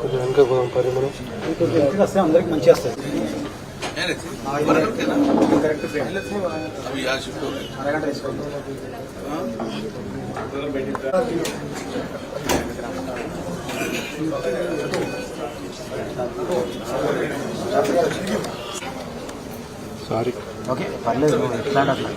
కొంచెం వెనక పరిమాణం కొంచెం వస్తే అందరికి మంచిగా వస్తుంది. అరగంట వేసుకోండి. సారీ ఓకే పర్లేదు ఎట్లా అట్లా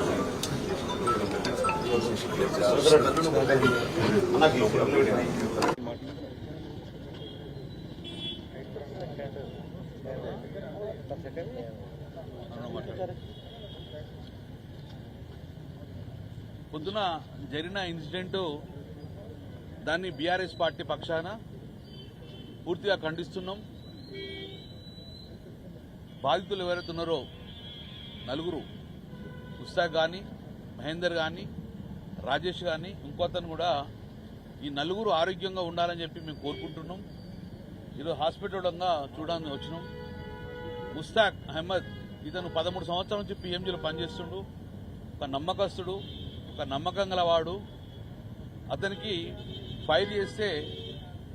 పొద్దున జరిగిన ఇన్సిడెంట్ దాన్ని బీఆర్ఎస్ పార్టీ పక్షాన పూర్తిగా ఖండిస్తున్నాం. బాధితులు ఎవరైతే ఉన్నారో నలుగురు, ఉస్తాక్ కానీ, మహేందర్ కానీ, రాజేష్ కానీ, ఇంకోతను కూడా, ఈ నలుగురు ఆరోగ్యంగా ఉండాలని చెప్పి మేము కోరుకుంటున్నాం. ఈరోజు హాస్పిటల్గా చూడడానికి వచ్చినాం. ముస్తాక్ అహ్మద్ ఇతను 13 సంవత్సరాల నుంచి పిఎంజీలో పనిచేస్తుండు. ఒక నమ్మకస్తుడు, ఒక నమ్మకం గలవాడు. అతనికి ఫైర్ చేస్తే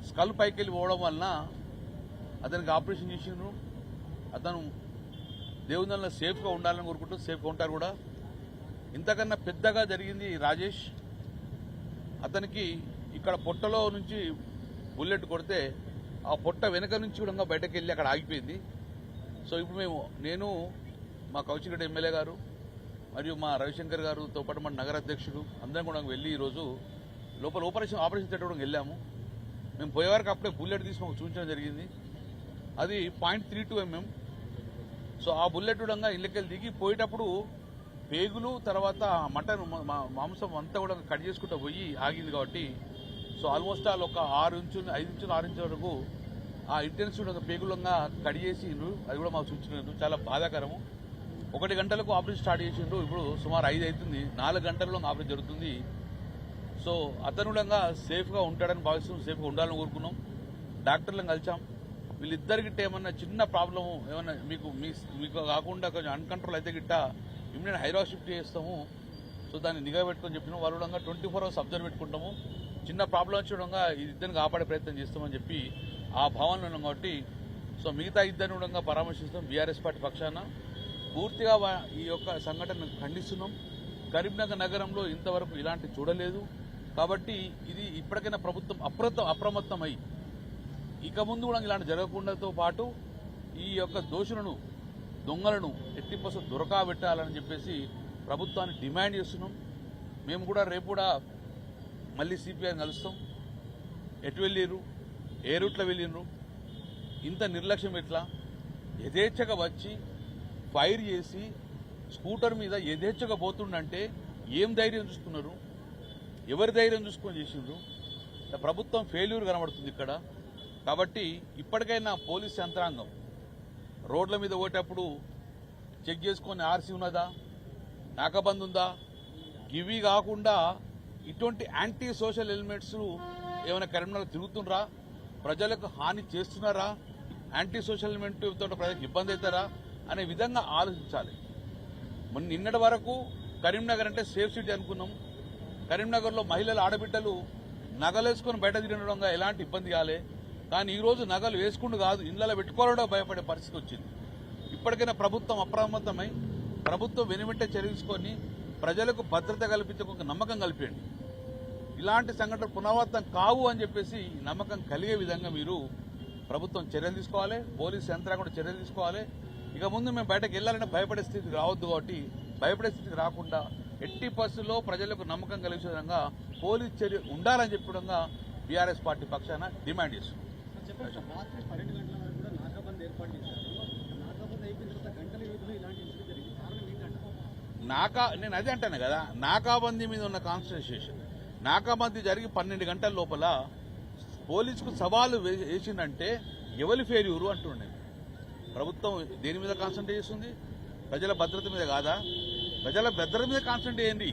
స్కల్ పైకి వెళ్ళి పోవడం వలన అతనికి ఆపరేషన్ చేసిండ్రు. అతను దేవుని సేఫ్గా ఉండాలని కోరుకుంటూ సేఫ్గా ఉంటారు కూడా. ఇంతకన్నా పెద్దగా జరిగింది రాజేష్. అతనికి ఇక్కడ పొట్టలో నుంచి బుల్లెట్ కొడితే ఆ పొట్ట వెనక నుంచి కూడా బయటకు వెళ్ళి అక్కడ ఆగిపోయింది. సో ఇప్పుడు నేను మా కౌశిక్ ఎమ్మెల్యే గారు మరియు మా రవిశంకర్ గారుతో పాటు మన నగర అధ్యక్షుడు అందరం కూడా వెళ్ళి ఈరోజు లోపల ఆపరేషన్ థియేటర్ వెళ్ళాము. మేము పోయే వరకు అప్పుడే బుల్లెట్ తీసి మాకు చూపించడం జరిగింది. అది 0.32 mm. సో ఆ బుల్లెట్ కూడా ఇళ్ళకెళ్ళి దిగి పోయేటప్పుడు పేగులు తర్వాత మటన్ మాంసం అంతా కూడా కట్ చేసుకుంటూ పోయి ఆగింది కాబట్టి, సో ఆల్మోస్ట్ ఆల్ ఒక 5 నుంచి 6 ఇంచుల వరకు ఆ ఇంటెన్సివ్ పేగులంగా కట్ చేసిండ్రు. అది కూడా మాకు సూచించారు. చాలా బాధాకరము. 1 గంటలకు ఆపరేషన్ స్టార్ట్ చేసిండ్రు. ఇప్పుడు సుమారు 5 అవుతుంది. 4 గంటల్లో ఆపరేషన్ జరుగుతుంది. సో అతను కూడా సేఫ్గా ఉంటాడని భావిస్తున్నాం. సేఫ్గా ఉండాలని కోరుకున్నాం. డాక్టర్లను కలిసాం. వీళ్ళిద్దరికి ఏమన్నా చిన్న ప్రాబ్లము ఏమన్నా మీకు కాకుండా కొంచెం అన్కంట్రోల్ అయితే గిట్ట ఇమ్మీడియట్ హైదరాబాద్ షిఫ్ట్ చేస్తాము. సో దాన్ని నిఘా పెట్టుకొని చెప్పినాం. వాళ్ళు కూడా 24 hours అబ్జర్వ్ పెట్టుకుంటాము. చిన్న ప్రాబ్లం వచ్చేయడంగా ఇద్దరిని కాపాడే ప్రయత్నం చేస్తామని చెప్పి ఆ భావనలో ఉన్నాం కాబట్టి, సో మిగతా ఇద్దరిని కూడా పరామర్శిస్తాం. బీఆర్ఎస్ పార్టీ పక్షాన పూర్తిగా ఈ యొక్క సంఘటనను ఖండిస్తున్నాం. కరీంనగర్ నగరంలో ఇంతవరకు ఇలాంటి చూడలేదు కాబట్టి ఇది ఇప్పటికైనా ప్రభుత్వం అప్రమత్తమై ఇక ముందు కూడా ఇలాంటి జరగకుండాతో పాటు ఈ యొక్క దొంగలను ఎట్టి పరిస్థితుల్లో దొరకబెట్టాలని చెప్పేసి ప్రభుత్వాన్ని డిమాండ్ చేస్తున్నాం. మేము కూడా రేపు కూడా మళ్ళీ సిపిఐని కలుస్తాం. ఎటు వెళ్ళిర్రు, ఏ రూట్లో వెళ్ళిండ్రు, ఇంత నిర్లక్ష్యం ఎట్లా, యథేచ్ఛగా వచ్చి ఫైర్ చేసి స్కూటర్ మీద యథేచ్ఛగా పోతుండంటే ఏం ధైర్యం చూసుకున్నారు, ఎవరి ధైర్యం చూసుకొని చేసిండ్రు. ప్రభుత్వం ఫెయిల్యూర్ కనబడుతుంది ఇక్కడ. కాబట్టి ఇప్పటికైనా పోలీస్ యంత్రాంగం రోడ్ల మీద పోయేటప్పుడు చెక్ చేసుకొని ఆర్సీ ఉన్నదా, నాకాబంద్ ఉందా, ఇవి కాకుండా ఇటువంటి యాంటీ సోషల్ ఎలిమెంట్స్ ఏమైనా కరీంనగర్ తిరుగుతుండ్రా, ప్రజలకు హాని చేస్తున్నారా, యాంటీ సోషల్ ఎలిమెంట్ తోటి ప్రజలకు ఇబ్బంది అవుతారా అనే విధంగా ఆలోచించాలి. నిన్నటి వరకు కరీంనగర్ అంటే సేఫ్ సిటీ అనుకున్నాం. కరీంనగర్లో మహిళలు, ఆడబిడ్డలు నగలేసుకొని బయట తిరగడంగా ఎలాంటి ఇబ్బంది కాలే. కానీ ఈరోజు నగలు వేసుకుంటూ కాదు, ఇళ్లలో పెట్టుకోవడంలో భయపడే పరిస్థితి వచ్చింది. ఇప్పటికైనా ప్రభుత్వం అప్రమత్తమై ప్రభుత్వం వెనువెంటే చర్య తీసుకొని ప్రజలకు భద్రత కల్పించే ఒక నమ్మకం కల్పించండి. ఇలాంటి సంఘటనలు పునరావృతం కావు అని చెప్పేసి నమ్మకం కలిగే విధంగా మీరు ప్రభుత్వం చర్యలు తీసుకోవాలి. పోలీసు యంత్రాంగం కూడా చర్యలు తీసుకోవాలి. ఇక ముందు మేము బయటకు వెళ్ళాలంటే భయపడే స్థితికి రావద్దు. కాబట్టి భయపడే స్థితికి రాకుండా ఎట్టి పరిస్థితుల్లో ప్రజలకు నమ్మకం కలిగే విధంగా పోలీసు చర్య ఉండాలని చెప్పడంగా బీఆర్ఎస్ పార్టీ పక్షాన డిమాండ్ చేస్తున్నాం. నేను అదే అంటాను కదా, నాకాబందీ మీద ఉన్న కాన్సన్ట్రేషన్, నాకాబందీ జరిగి 12 గంటల లోపల పోలీసుకు సవాలు వేసిందంటే ఎవరి ఫెయిల్యూరు అంటుండే. ప్రభుత్వం దేని మీద కాన్సన్ట్రేట్ చేస్తుంది? ప్రజల భద్రత మీద కాదా? ప్రజల భద్రత మీద కాన్సన్ట్రేట్ చేయండి.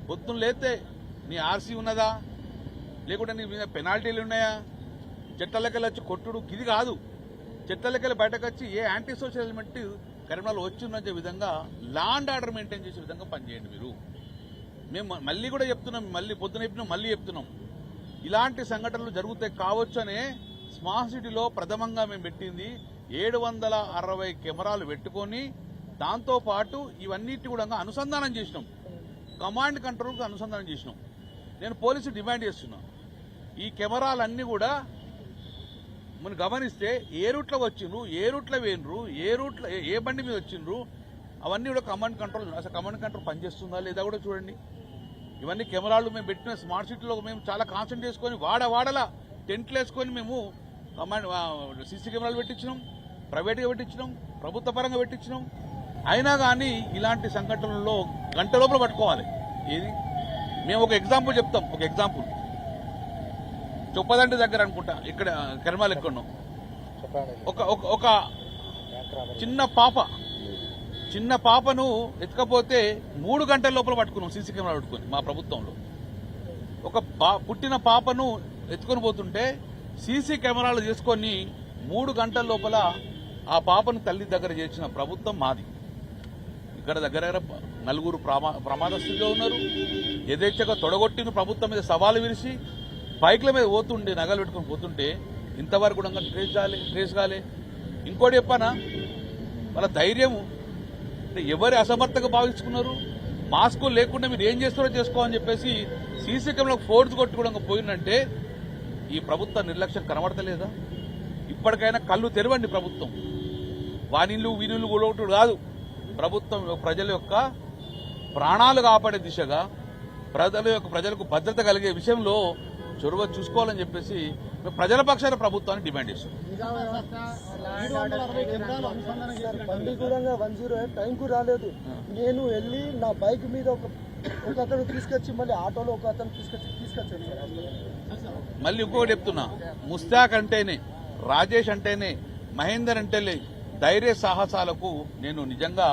పొద్దున్న లేతే నీ ఆర్సీ ఉన్నదా, లేకుంటే నీ మీద పెనాల్టీలు ఉన్నాయా, చట్టాలకెళ్ళి వచ్చి కొట్టుడు ఇది కాదు. చట్టాలకెళ్ళి బయటకు వచ్చి ఏ యాంటీ సోషల్ ఎలిమెంట్ కరీంనగర్లో వచ్చిందనే విధంగా లా అండ్ ఆర్డర్ మెయింటైన్ చేసే విధంగా పనిచేయండి మీరు. మేము మళ్ళీ కూడా చెప్తున్నాం, మళ్ళీ పొద్దున చెప్పినాం, మళ్ళీ చెప్తున్నాం, ఇలాంటి సంఘటనలు జరుగుతాయి కావచ్చు అనే స్మార్ట్ సిటీలో ప్రథమంగా మేము పెట్టింది 760 కెమెరాలు పెట్టుకొని దాంతోపాటు ఇవన్నిటి కూడా అనుసంధానం చేసినాం, కమాండ్ కంట్రోల్కి అనుసంధానం చేసినాం. నేను పోలీసు డిమాండ్ చేస్తున్నా, ఈ కెమెరాలన్నీ కూడా మనం గమనిస్తే ఏ రూట్లో వచ్చిండ్రు, ఏ రూట్లో వేయండ్రు, ఏ బండి మీద వచ్చిండ్రు, అవన్నీ కూడా కమాండ్ కంట్రోల్. అసలు కమాండ్ కంట్రోల్ పనిచేస్తుందా లేదా కూడా చూడండి. ఇవన్నీ కెమెరాలు మేము పెట్టిన స్మార్ట్ సిటీలో మేము చాలా కాన్సన్ట్రేట్ చేసుకొని వాడలా టెంట్లు వేసుకొని మేము కమాండ్ సీసీ కెమెరాలు పెట్టించినాం, ప్రైవేట్గా పెట్టించినాం, ప్రభుత్వ పరంగా పెట్టించినాం. అయినా కానీ ఇలాంటి సంఘటనల్లో గంట లోపల పట్టుకోవాలి. ఏది మేము ఒక ఎగ్జాంపుల్ చెప్తాం. ఒక ఎగ్జాంపుల్ చొప్పదండి దగ్గర అనుకుంటా, ఇక్కడ కరిమాలు ఎక్కడున్నాం, ఒక చిన్న పాపను ఎత్తుకపోతే 3 గంటల లోపల పట్టుకున్నాం సీసీ కెమెరా పెట్టుకుని. మా ప్రభుత్వంలో ఒక పుట్టిన పాపను ఎత్తుకొని పోతుంటే సీసీ కెమెరాలు చేసుకొని 3 గంటల లోపల ఆ పాపను తల్లి దగ్గర చేర్చిన ప్రభుత్వం మాది. ఇక్కడ దగ్గర 4 ప్రమాద స్థితిలో ఉన్నారు. యథేచ్ఛగా తొడగొట్టిన ప్రభుత్వం మీద సవాలు విరిసి బైక్ల మీద పోతుండే, నగలు పెట్టుకుని పోతుంటే ఇంతవరకు కూడా ట్రేస్ కాలే. ఇంకోటి చెప్పానా, వాళ్ళ ధైర్యము ఎవరి అసమర్థంగా భావించుకున్నారు. మాస్కులు లేకుండా మీరు ఏం చేస్తారో చేసుకోవాలని చెప్పేసి సీసీ కెమెరాకు ఫోర్స్ కొట్టుకోవడం పోయిందంటే ఈ ప్రభుత్వ నిర్లక్ష్యం కనబడతలేదా? ఇప్పటికైనా కళ్ళు తెరవండి ప్రభుత్వం. వానిళ్ళు వీనిళ్ళు కూడా కాదు, ప్రభుత్వం ప్రజల యొక్క ప్రాణాలు కాపాడే దిశగా ప్రజలకు భద్రత కలిగే విషయంలో చొరవ చూసుకోవాలని చెప్పేసి మేము ప్రజల పక్షాన ప్రభుత్వాన్ని డిమాండ్ చేస్తాం. బండి కూడా 108 టైంకు రాలేదు. నేను వెళ్ళి నా బైక్ మీద ఒక అతను తీసుకొచ్చి మళ్ళీ ఆటోలో ఒక అతను తీసుకొచ్చాను. మళ్ళీ ఇంకొకటి చెప్తున్నా, ముస్తాక్ అంటేనే, రాజేష్ అంటేనే, మహేందర్ అంటేనే ధైర్య సాహసాలకు నేను నిజంగా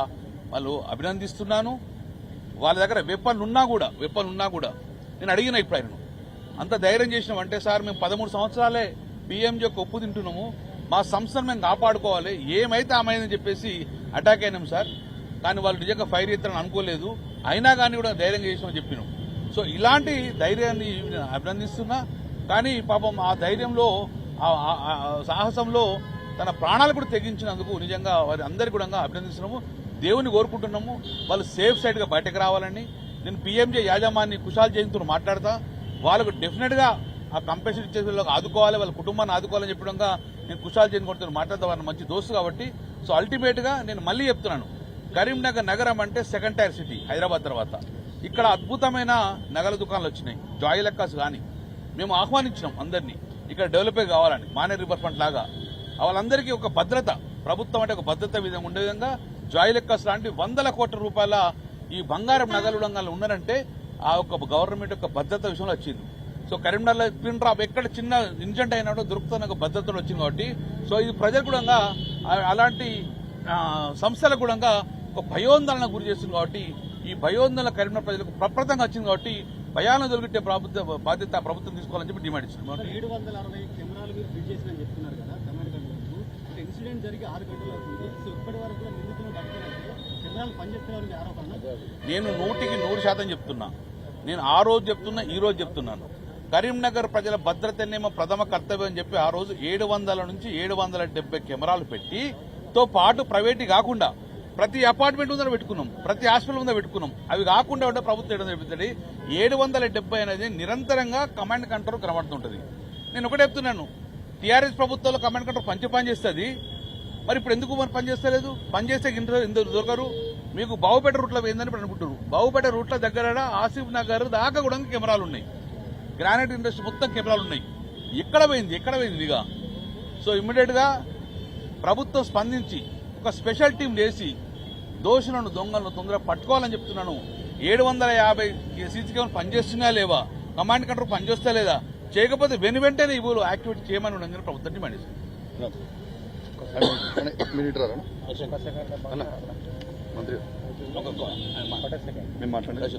వాళ్ళు అభినందిస్తున్నాను. వాళ్ళ దగ్గర వెపన్ ఉన్నా కూడా నేను అడిగిన ఇప్పుడు ఆయన అంత ధైర్యం చేసినాం అంటే, సార్ మేము 13 సంవత్సరాలే పీఎంజీ యొక్క ఒప్పు తింటున్నాము, మా సంస్థను మేము కాపాడుకోవాలి, ఏమైతే ఆమెదని చెప్పేసి అటాక్ అయినాం సార్. కానీ వాళ్ళు నిజంగా ఫైర్ చేస్తారని అనుకోలేదు, అయినా కానీ కూడా ధైర్యం చేసినామని చెప్పినాం. సో ఇలాంటి ధైర్యాన్ని అభినందిస్తున్నా. కానీ పాపం ఆ ధైర్యంలో సాహసంలో తన ప్రాణాలు కూడా తెగించినందుకు నిజంగా వారి అందరికీ కూడా అభినందిస్తున్నాము, దేవుని కోరుకుంటున్నాము. వాళ్ళు సేఫ్ సైడ్ గా బయటకు రావాలని నేను పీఎంజీ యాజమాన్య కుశాల్ జయంతితో మాట్లాడతా. వాళ్ళకు డెఫినెట్ గా ఆ కంపెన్సేషన్ ఇచ్చే వాళ్ళకి ఆదుకోవాలి, వాళ్ళ కుటుంబాన్ని ఆదుకోవాలని చెప్పడంగా నేను కుశాల్ జైన్ కొడుతూ మాట్లాడతా. వాళ్ళ మంచి దోస్తు కాబట్టి. సో అల్టిమేట్ గా నేను మళ్ళీ చెప్తున్నాను, కరీంనగర్ నగరం అంటే సెకండ్ టైర్ సిటీ హైదరాబాద్ తర్వాత. ఇక్కడ అద్భుతమైన నగల దుకాణాలు వచ్చినాయి, జాయ్ లెక్కాస్ కానీ మేము ఆహ్వానించినాం అందరినీ ఇక్కడ డెవలపే కావాలని. మానే రివర్ ఫ్రంట్ లాగా వాళ్ళందరికీ ఒక భద్రత, ప్రభుత్వం అంటే ఒక భద్రత విధంగా ఉండే విధంగా జాయ్ లెక్కాస్ లాంటి 100 కోట్ల రూపాయల ఈ బంగారం నగలు ఉన్నారంటే ఆ ఒక గవర్నమెంట్ యొక్క భద్రత విషయంలో వచ్చింది. సో కరీంనగర్లో పిన్ డ్రాప్ ఎక్కడ చిన్న ఇన్సిడెంట్ అయినా దొరుకుతున్న ఒక భద్రతలో వచ్చింది కాబట్టి, సో ఇది ప్రజలు కూడా అలాంటి సంస్థలకు కూడా ఒక భయోందోళన గురి చేస్తుంది కాబట్టి, ఈ భయోందోళన కరీంనగర్ ప్రజలకు ప్రప్రదంగా వచ్చింది కాబట్టి భయాలను దొరికితే బాధ్యత ప్రభుత్వం తీసుకోవాలని చెప్పి డిమాండ్ ఇచ్చింది. 760 కెమెరాలు మీరు ఫిట్ చేసిన చెప్తున్నారు కదా కమాండ్ కంట్రోల్. ఇన్సిడెంట్ జరిగి 6 గంటలు అవుతుంది. సో ఇప్పటి వరకు కూడా నిందితులు పట్టుకోవాలంటే కెమెరాలు పనిచేస్తున్నారని ఆరోపణ. నేను 100% చెప్తున్నా. నేను ఆ రోజు చెప్తున్నా, ఈ రోజు చెప్తున్నాను. కరీంనగర్ ప్రజల భద్రతనేమో ప్రథమ కర్తవ్యం అని చెప్పి ఆ రోజు 700 నుంచి 770 కెమెరాలు పెట్టి తో పాటు ప్రైవేట్ కాకుండా ప్రతి అపార్ట్మెంట్ ముందర పెట్టుకున్నాం, ప్రతి హాస్పిటల్ ముందర పెట్టుకున్నాం. అవి కాకుండా ఉంటే ప్రభుత్వం 770 అనేది నిరంతరంగా కమాండ్ కంట్రోల్ కనబడుతుంటది. నేను ఒకటే చెప్తున్నాను, టీఆర్ఎస్ ప్రభుత్వంలో కమాండ్ కంట్రోల్ పనిచేస్తుంది. మరి ఇప్పుడు ఎందుకు పనిచేస్తలేదు? పనిచేస్తే ఎందుకు దొరకరు? మీకు బావుపేట రూట్లో పోయిందని అనుకుంటారు. బావుపేట రూట్ల దగ్గర ఆసిఫ్ నగర్ దాకా కూడా కెమెరాలు ఉన్నాయి, గ్రానైట్ ఇండస్ట్రీ మొత్తం కెమెరాలు ఉన్నాయి. ఎక్కడ పోయింది ఇక? సో ఇమ్మీడియట్ గా ప్రభుత్వం స్పందించి ఒక స్పెషల్ టీం వేసి దోషులను, దొంగలను తొందరగా పట్టుకోవాలని చెప్తున్నాను. 750 సీసీ కెమెరాలు పనిచేస్తున్నాయా లేవా, కమాండ్ కంట్రోల్ పనిచేస్తా లేదా, చేయకపోతే వెంటనే ఇవ్వలు యాక్టివిటీ చేయమని ఉండని ప్రభుత్వం డిమాండ్ చేస్తుంది. మంత్రి మేము మాట్లాడండి.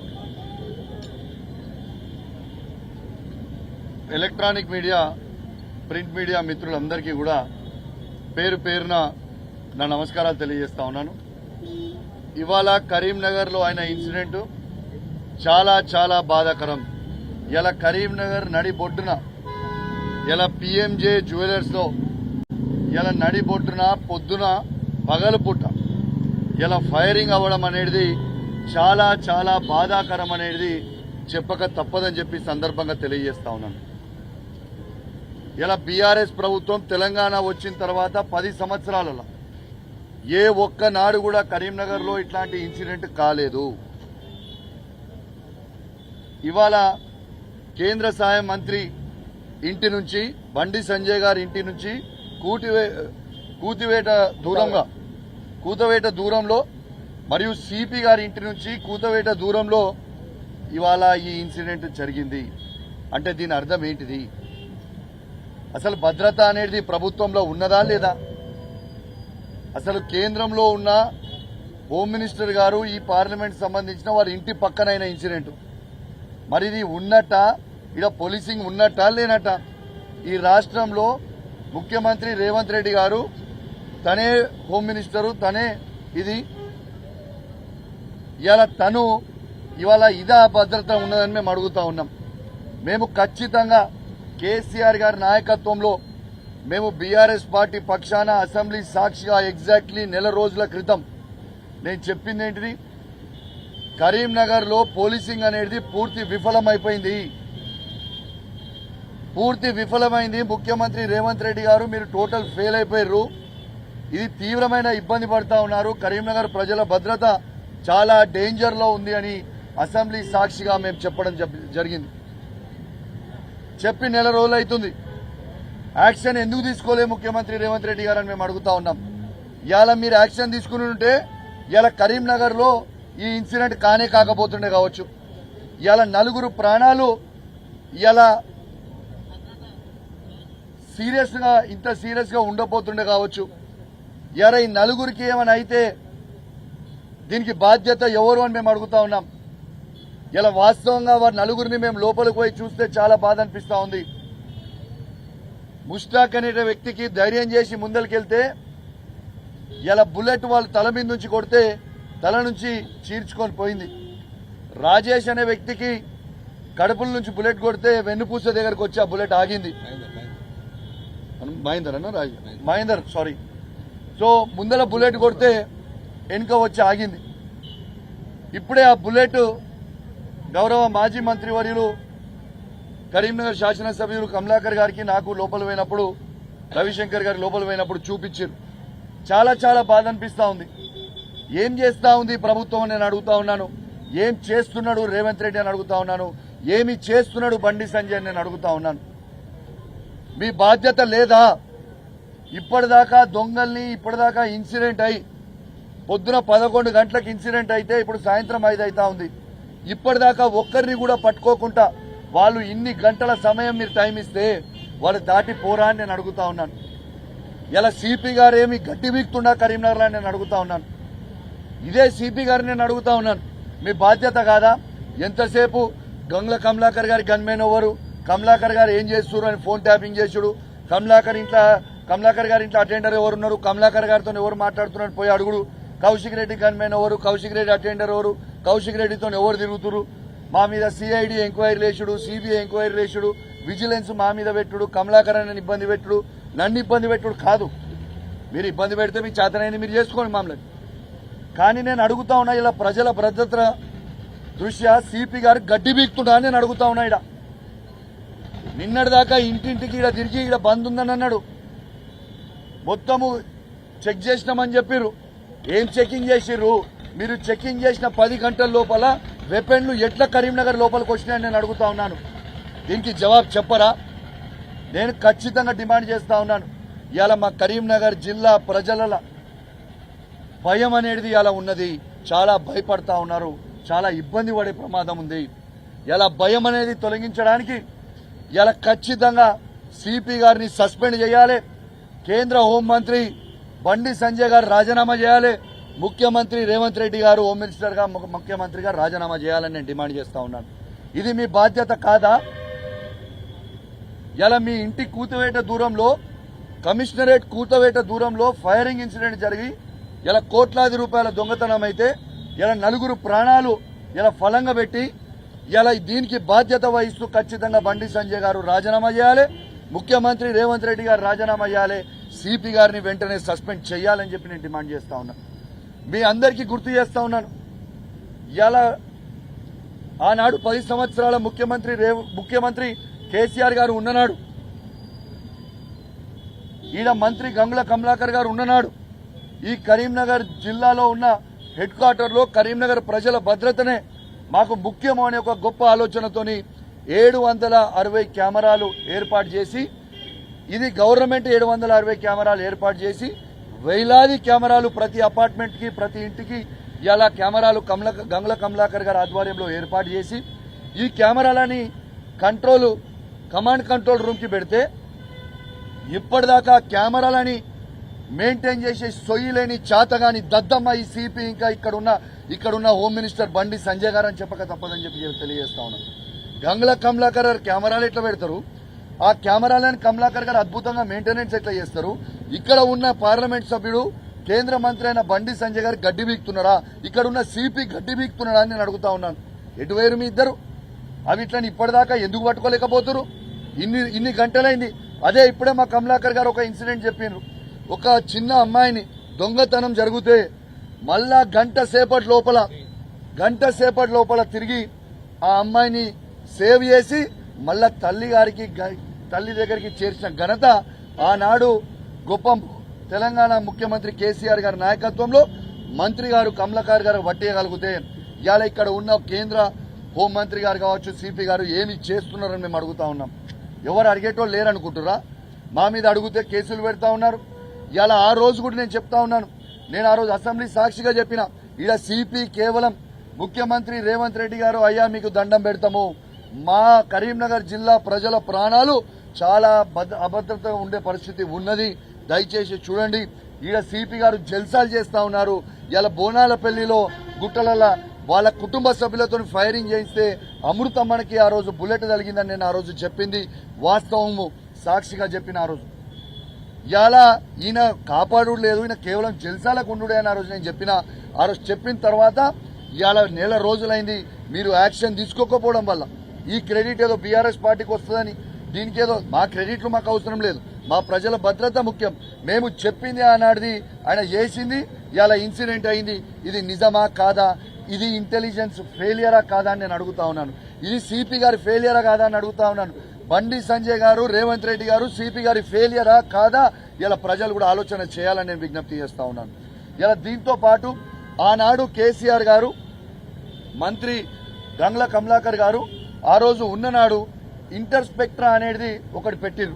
ఎలక్ట్రానిక్ మీడియా, ప్రింట్ మీడియా మిత్రులందరికీ కూడా పేరు పేరున నా నమస్కారాలు తెలియజేస్తా ఉన్నాను. ఇవాళ కరీంనగర్లో అయిన ఇన్సిడెంట్ చాలా చాలా బాధాకరం. ఇలా కరీంనగర్ నడిబొడ్డున ఇలా పిఎంజే జ్యువెలర్స్లో ఇలా నడిబొడ్డున పొద్దున పగలుపుట్ట ఇలా ఫైరింగ్ అవ్వడం అనేది చాలా చాలా బాధాకరం అనేది చెప్పక తప్పదని చెప్పి సందర్భంగా తెలియజేస్తా ఉన్నాను. ఇలా బీఆర్ఎస్ ప్రభుత్వం తెలంగాణ వచ్చిన తర్వాత 10 సంవత్సరాలలో ఏ ఒక్క నాడు కూడా కరీంనగర్లో ఇట్లాంటి ఇన్సిడెంట్ కాలేదు. ఇవాళ కేంద్ర సహాయ మంత్రి ఇంటి నుంచి, బండి సంజయ్ గారి ఇంటి నుంచి కూతవేట దూరంలో మరియు సిపి గారి ఇంటి నుంచి కూతవేట దూరంలో ఇవాళ ఈ ఇన్సిడెంట్ జరిగింది. అంటే దీని అర్థం ఏంటిది? అసలు భద్రత అనేది ప్రభుత్వంలో ఉన్నదా లేదా? అసలు కేంద్రంలో ఉన్న హోమ్ మినిస్టర్ గారు ఈ పార్లమెంట్ సంబంధించిన వారి ఇంటి పక్కనైన ఇన్సిడెంట్, మరి ఇది ఉన్నట్ట, ఇక్కడ పోలీసింగ్ ఉన్నట్ట లేనట్ట? ఈ రాష్ట్రంలో ముఖ్యమంత్రి రేవంత్ రెడ్డి గారు తనే హోమ్ మినిస్టరు, తనే ఇది ఇవాళ ఇదా భద్రత ఉన్నదని మేము అడుగుతా ఉన్నాం. మేము ఖచ్చితంగా కేసీఆర్ గారి నాయకత్వంలో మేము బీఆర్ఎస్ పార్టీ పక్షాన అసెంబ్లీ సాక్షిగా ఎగ్జాక్ట్లీ నెల రోజుల క్రితం నేను చెప్పింది ఏంటిది? కరీంనగర్ లో పోలీసింగ్ అనేది పూర్తి విఫలమైంది. ముఖ్యమంత్రి రేవంత్ రెడ్డి గారు మీరు టోటల్ ఫెయిల్ అయిపోయారు. ఇది తీవ్రమైన ఇబ్బంది పడతా ఉన్నారు. కరీంనగర్ ప్రజల భద్రత చాలా డేంజర్ లో ఉంది అని అసెంబ్లీ సాక్షిగా మేము చెప్పడం జరిగింది. చెప్పి నెల రోజులు అవుతుంది. యాక్షన్ ఎందుకు తీసుకోలే ముఖ్యమంత్రి రేవంత్ రెడ్డి గారు అని మేము అడుగుతా ఉన్నాం. ఇవాళ మీరు యాక్షన్ తీసుకుని ఉంటే ఇవాళ కరీంనగర్ లో ఈ ఇన్సిడెంట్ కాకపోతుండే కావచ్చు. ఇవాళ 4 ప్రాణాలు ఇవాళ ఇంత సీరియస్ గా ఉండబోతుండే కావచ్చు. ఇవాళ ఈ 4కి ఏమైనా అయితే దీనికి బాధ్యత ఎవరు అని మేము అడుగుతా ఉన్నాం. ఇలా వాస్తవంగా వారి 4ని మేము లోపలికి పోయి చూస్తే చాలా బాధ అనిపిస్తా ఉంది. ముష్తాక్ అనే వ్యక్తికి ధైర్యం చేసి ముందరికెళ్తే ఇలా బుల్లెట్ వాళ్ళు తల మీద నుంచి కొడితే తల నుంచి చీర్చుకొని పోయింది. రాజేష్ అనే వ్యక్తికి కడుపుల నుంచి బుల్లెట్ కొడితే వెన్నుపూస దగ్గరకు వచ్చి ఆ బుల్లెట్ ఆగింది. మహేందర్ సారీ. సో ముందర బుల్లెట్ కొడితే వెనుక వచ్చి ఆగింది. ఇప్పుడే ఆ బుల్లెట్ గౌరవ మాజీ మంత్రివర్యులు కరీంనగర్ శాసనసభ్యులు కమలాకర్ గారికి నాకు లోపల పోయినప్పుడు, రవిశంకర్ గారి లోపల పోయినప్పుడు చూపించారు. చాలా చాలా బాధ అనిపిస్తా ఉంది. ఏం చేస్తా ఉంది ప్రభుత్వం అని నేను అడుగుతా ఉన్నాను. ఏం చేస్తున్నాడు రేవంత్ రెడ్డి అని అడుగుతా ఉన్నాను. ఏమి చేస్తున్నాడు బండి సంజయ్ అని నేను అడుగుతా ఉన్నాను. మీ బాధ్యత లేదా? ఇప్పటిదాకా దొంగల్ని ఇప్పటిదాకా ఇన్సిడెంట్ అయి పొద్దున 11 గంటలకు ఇన్సిడెంట్ అయితే ఇప్పుడు సాయంత్రం 5 అవుతా ఉంది. ఇప్పటిదాకా ఒక్కరిని కూడా పట్టుకోకుండా వాళ్ళు ఇన్ని గంటల సమయం మీరు టైం ఇస్తే వాళ్ళు దాటి పోరా అని నేను అడుగుతా ఉన్నాను. ఇలా సిపి గారు ఏమి గట్టి వీక్తుండా కరీంనగర్ అని నేను అడుగుతా ఉన్నాను. ఇదే సిపి గారిని నేను అడుగుతా ఉన్నాను. మీ బాధ్యత కాదా? ఎంతసేపు గంగ్ల కమలాకర్ గారి గన్మెన్ ఎవరు, కమలాకర్ గారు ఏం చేస్తున్నారు అని ఫోన్ ట్యాపింగ్ చేసుడు, కమలాకర్ గారి ఇంట్లో అటెండర్ ఎవరున్నారు, కమలాకర్ గారితో ఎవరు మాట్లాడుతున్నారు పోయి అడుగుడు, కౌశిక్ రెడ్డి గన్మెన్ ఎవరు, కౌశిక్ రెడ్డి అటెండర్ ఎవరు, కౌశిక్ రెడ్డితో ఎవరు తిరుగుతురు, మా మీద సిఐడి ఎంక్వైరీ లేచుడు, సిబిఐ ఎంక్వైరీ లేచుడు, విజిలెన్స్ మా మీద పెట్టుడు, కమలాకర్ అని ఇబ్బంది పెట్టుడు, నన్ను ఇబ్బంది పెట్టుడు కాదు. మీరు ఇబ్బంది పెడితే మీ చేతనైంది మీరు చేసుకోండి మామూలు. కానీ నేను అడుగుతా ఉన్నా ఇలా ప్రజల భద్రత దృష్ట్యా సిపి గారు గడ్డి బీక్తున్నా అని నేను అడుగుతా ఉన్నా. ఇక్కడ నిన్నటిదాకా ఇంటింటికి ఇక్కడ తిరిగి ఇక్కడ బంద్ ఉందని అన్నాడు. మొత్తము చెక్ చేసినామని చెప్పారు. ఏం చెకింగ్ చేసిర్రు? మీరు చెకింగ్ చేసిన 10 గంటల లోపల వెపన్లు ఎట్లా కరీంనగర్ లోపలికి వచ్చినాయని నేను అడుగుతా ఉన్నాను. దీనికి జవాబు చెప్పరా? నేను ఖచ్చితంగా డిమాండ్ చేస్తా ఉన్నాను. ఇవాళ మా కరీంనగర్ జిల్లా ప్రజల భయం అనేది ఇలా ఉన్నది. చాలా భయపడతా ఉన్నారు. చాలా ఇబ్బంది పడే ప్రమాదం ఉంది. ఇలా భయం అనేది తొలగించడానికి ఇలా ఖచ్చితంగా సిపి గారిని సస్పెండ్ చేయాలి. కేంద్ర హోంమంత్రి బండి సంజయ్ గారు రాజీనామా చేయాలి. ముఖ్యమంత్రి రేవంత్ రెడ్డి గారు హోమ్ మినిస్టర్ గా ముఖ్యమంత్రి గారు రాజీనామా చేయాలని నేను డిమాండ్ చేస్తా ఉన్నాను. ఇది మీ బాధ్యత కాదా? ఇలా మీ ఇంటి కూతవేట దూరంలో, కమిషనరేట్ కూతవేట దూరంలో ఫైరింగ్ ఇన్సిడెంట్ జరిగి ఇలా కోట్లాది రూపాయల దొంగతనం అయితే ఇలా 4 ప్రాణాలు ఇలా ఫలంగా పెట్టి ఇలా దీనికి బాధ్యత వహిస్తూ ఖచ్చితంగా బండి సంజయ్ గారు రాజీనామా చేయాలి. ముఖ్యమంత్రి రేవంత్ రెడ్డి గారు రాజీనామా చేయాలి. సిపి గారిని వెంటనే సస్పెండ్ చేయాలని చెప్పి నేను డిమాండ్ చేస్తా ఉన్నాను. మీ అందరికీ గుర్తు చేస్తా ఉన్నాను, ఇలా ఆనాడు 10 సంవత్సరాల ముఖ్యమంత్రి కేసీఆర్ గారు ఉన్ననాడు, ఈడ మంత్రి గంగుల కమలాకర్ గారు ఉన్ననాడు ఈ కరీంనగర్ జిల్లాలో ఉన్న హెడ్ క్వార్టర్లో కరీంనగర్ ప్రజల భద్రతనే మాకు ముఖ్యము అనే ఒక గొప్ప ఆలోచనతోని 760 కెమెరాలు ఏర్పాటు చేసి, ఇది గవర్నమెంట్ 760 కెమెరాలు ఏర్పాటు చేసి వేలాది కెమెరాలు ప్రతి అపార్ట్మెంట్ కి ప్రతి ఇంటికి ఇలా కెమెరాలు గంగుల కమలాకర్ గారి ఆధ్వర్యంలో ఏర్పాటు చేసి ఈ కెమెరాలని కమాండ్ కంట్రోల్ రూమ్ కి పెడితే ఇప్పటిదాకా కెమెరాలని మెయింటైన్ చేసే సొయ్యిలేని చాతగాని దద్దమ్మ ఈ సిపి ఇంకా ఇక్కడున్న హోమ్ మినిస్టర్ బండి సంజయ్ గారు అని చెప్పక తప్పదని చెప్పి తెలియజేస్తా ఉన్నాను. గంగుల కమలాకర్ గారు కెమెరాలు ఎట్లా పెడతారు, ఆ కెమెరాలను కమలాకర్ గారు అద్భుతంగా మెయింటెనెన్స్ ఎట్లా చేస్తారు, ఇక్కడ ఉన్న పార్లమెంట్ సభ్యుడు కేంద్ర మంత్రి అయిన బండి సంజయ్ గారు గడ్డి బీక్తున్నారా, ఇక్కడ ఉన్న సిపి గడ్డి బీక్తున్నారా అని నేను అడుగుతా ఉన్నాను. ఎటువేరు మీ ఇద్దరు? అవి ఇట్లని ఇప్పటిదాకా ఎందుకు పట్టుకోలేకపోతున్నారు? ఇన్ని గంటలైంది. అదే ఇప్పుడే మా కమలాకర్ గారు ఒక ఇన్సిడెంట్ చెప్పినారు. ఒక చిన్న అమ్మాయిని దొంగతనం జరిగితే మళ్ళా గంట సేపటి లోపల తిరిగి ఆ అమ్మాయిని సేవ్ చేసి మళ్ళా తల్లి దగ్గరికి చేర్చిన ఘనత ఆనాడు గొప్ప తెలంగాణ ముఖ్యమంత్రి కేసీఆర్ గారి నాయకత్వంలో మంత్రి గారు కమలాకర్ గారు పట్టేయగలిగితే ఇవాళ ఇక్కడ ఉన్న కేంద్ర హోంమంత్రి గారు కావచ్చు, సిపి గారు ఏమి చేస్తున్నారని మేము అడుగుతా ఉన్నాం. ఎవరు అడిగేటోళ్ళు లేరనుకుంటురా? మా మీద అడిగితే కేసులు పెడతా ఉన్నారు. ఇలా ఆ రోజు కూడా నేను చెప్తా ఉన్నాను, నేను ఆ రోజు అసెంబ్లీ సాక్షిగా చెప్పిన, ఈడ సిపి కేవలం ముఖ్యమంత్రి రేవంత్ రెడ్డి గారు అయ్యా మీకు దండం పెడతాము, మా కరీంనగర్ జిల్లా ప్రజల ప్రాణాలు చాలా అభద్రతగా ఉండే పరిస్థితి ఉన్నది, దయచేసి చూడండి. ఈడ సిపి గారు జల్సాలు చేస్తా ఉన్నారు. ఇలా బోనాలపల్లిలో గుట్టల వాళ్ళ కుటుంబ సభ్యులతో ఫైరింగ్ చేయిస్తే అమృతమ్మకి ఆ రోజు బుల్లెట్ తగిలిందని నేను ఆ రోజు చెప్పింది వాస్తవము, సాక్షిగా చెప్పిన ఆ రోజు. ఇలా ఈయన కాపాడు లేదు, ఈయన కేవలం జల్సాలకు ఉండుడే అని ఆ రోజు నేను చెప్పిన. ఆ రోజు చెప్పిన తర్వాత ఇవాళ నెల రోజులైంది మీరు యాక్షన్ తీసుకోకపోవడం వల్ల ఈ క్రెడిట్ ఏదో బీఆర్ఎస్ పార్టీకి వస్తుందని, దీనికి ఏదో మా క్రెడిట్లు మాకు అవసరం లేదు, మా ప్రజల భద్రత ముఖ్యం. మేము చెప్పింది ఆనాడిది ఆయన చేసింది, ఇలా ఇన్సిడెంట్ అయింది. ఇది నిజమా కాదా, ఇది ఇంటెలిజెన్స్ ఫెయిలియరా కాదా అని నేను అడుగుతా ఉన్నాను. ఇది సిపి గారి ఫెయిలియరా కాదా అని అడుగుతా ఉన్నాను. బండి సంజయ్ గారు, రేవంత్ రెడ్డి గారు సిపి గారి ఫెయిలియరా కాదా ఇలా ప్రజలు కూడా ఆలోచన చేయాలని నేను విజ్ఞప్తి చేస్తా ఉన్నాను. ఇలా దీంతో పాటు ఆనాడు కేసీఆర్ గారు, మంత్రి గంగుల కమలాకర్ గారు ఆ రోజు ఉన్ననాడు ఇంటర్స్పెక్ట్రా అనేది ఒకటి పెట్టిరు.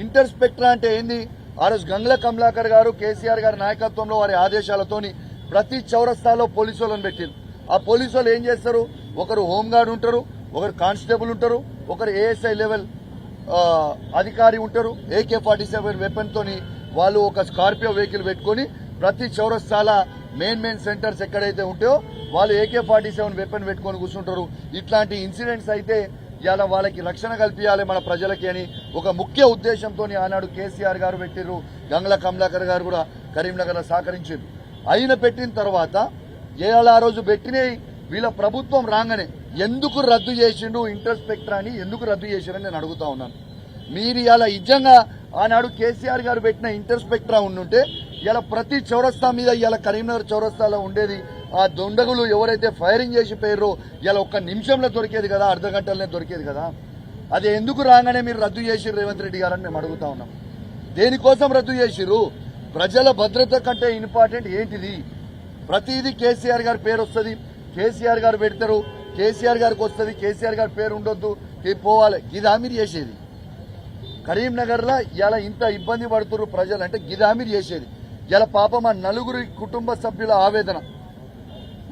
ఇంటర్స్పెక్ట్రా అంటే ఏంది? ఆ రోజు గంగుల కమలాకర్ గారు కేసీఆర్ గారి నాయకత్వంలో వారి ఆదేశాలతోని ప్రతి చౌరస్తాలో పోలీసు వాళ్ళని పెట్టిరు. ఆ పోలీసు వాళ్ళు ఏం చేస్తారు? ఒకరు హోంగార్డ్ ఉంటారు, ఒకరు కానిస్టేబుల్ ఉంటారు, ఒకరు ఏఎస్ఐ లెవెల్ అధికారి ఉంటారు. AK-47 వెపన్ తోని వాళ్ళు ఒక స్కార్పియో వెహికల్ పెట్టుకుని ప్రతి చౌరస్తాల మెయిన్ సెంటర్స్ ఎక్కడైతే ఉంటాయో వాళ్ళు AK-47 వెపన్ పెట్టుకొని కూర్చుంటారు. ఇట్లాంటి ఇన్సిడెంట్స్ అయితే ఇలా వాళ్ళకి రక్షణ కల్పించాలి మన ప్రజలకి అని ఒక ముఖ్య ఉద్దేశంతో ఆనాడు కేసీఆర్ గారు పెట్టిర్రు. గంగుల కమలాకర్ గారు కూడా కరీంనగర్ లో సహకరించారు. అయిన పెట్టిన తర్వాత ఆ రోజు పెట్టినవి వీళ్ళ ప్రభుత్వం రాగానే ఎందుకు రద్దు చేసిండు ఇంటర్స్పెక్ట్రాని, ఎందుకు రద్దు చేసిండని నేను అడుగుతా ఉన్నాను. మీరు ఇలా నిజంగా ఆనాడు కేసీఆర్ గారు పెట్టిన ఇంటర్స్పెక్ట్రా ఉండుంటే ఇలా ప్రతి చౌరస్తా మీద ఇలా కరీంనగర్ చౌరస్తాలో ఉండేది. ఆ దొండగులు ఎవరైతే ఫైరింగ్ చేసి పోయారో ఇలా ఒక్క నిమిషంలో దొరికేది కదా, అర్ధ గంటలనే దొరికేది కదా. అది ఎందుకు రాగానే మీరు రద్దు చేసిరు రేవంత్ రెడ్డి గారని మేము అడుగుతా ఉన్నాం. దేనికోసం రద్దు చేసిరు? ప్రజల భద్రత కంటే ఇంపార్టెంట్ ఏంటిది? ప్రతిదీ కేసీఆర్ గారి పేరు వస్తుంది, కేసీఆర్ గారు పెడతారు, కేసీఆర్ గారికి వస్తుంది, కేసీఆర్ గారి పేరు ఉండొద్దు, పోవాలి. గిదా మీరు చేసేది? కరీంనగర్ లో ఇలా ఇంత ఇబ్బంది పడుతున్నారు ప్రజలు అంటే గిదా మీరు చేసేది? ఇలా పాపం ఆ 4 కుటుంబ సభ్యుల ఆవేదన,